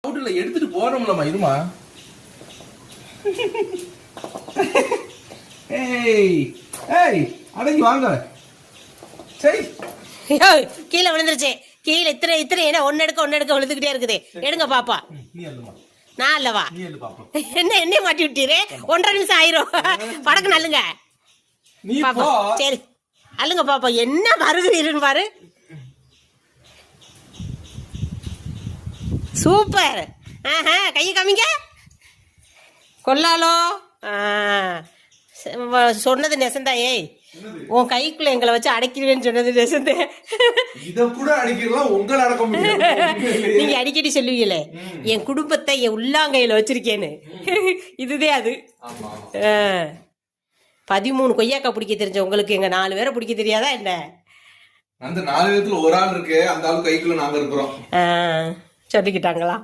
அவுட்ல எடுத்துட்டு போறோம்லமா இதுமா. ஏய் ஏய் அடங்கி வாங்க. சரி கீழே விழுந்துருச்சு. கீழே இத்தனை என்ன ஒன்னு எடுக்க விழுந்துகிட்டே இருக்குது. எடுங்க பாப்பா. நீ அல்லமா. நான் அல்லவா? நீ அல்ல பாப்பா. என்ன மாட்டி விட்டீரு? 1.5 நிமிஷம் ஆயிரும். படக்கு நல்லுங்க. நீ பாப்பா போ. சரி அல்லுங்க பாப்பா. என்ன மருகுறீருன்னு பாரு. சூப்பர். கையை காமிங்க. கொல்லாலோ சொன்னது நெசந்தா. ஏய் உன் கைக்குள்ள எங்களை வச்சு அடைக்கிறேன்னு சொன்னது நெசந்தே. இத கூட அடிக்கலாம் உங்களை அடக்க முடியும். நீங்க அடிக்கடி சொல்லுவீங்களே என் குடும்பத்தை என் உள்ளாங்கையில வச்சிருக்கேன்னு. இதுதே அது. 13 கொய்யாக்கா பிடிக்க தெரிஞ்ச உங்களுக்கு எங்க 4 பேரை பிடிக்க தெரியாதா என்ன? அந்த 4 பேத்துல ஒரு ஆள் இருக்கு. அந்த ஆள் கைக்குள்ள நாங்க இருக்கிறோம். சொல்லிக்கிட்டாங்களா?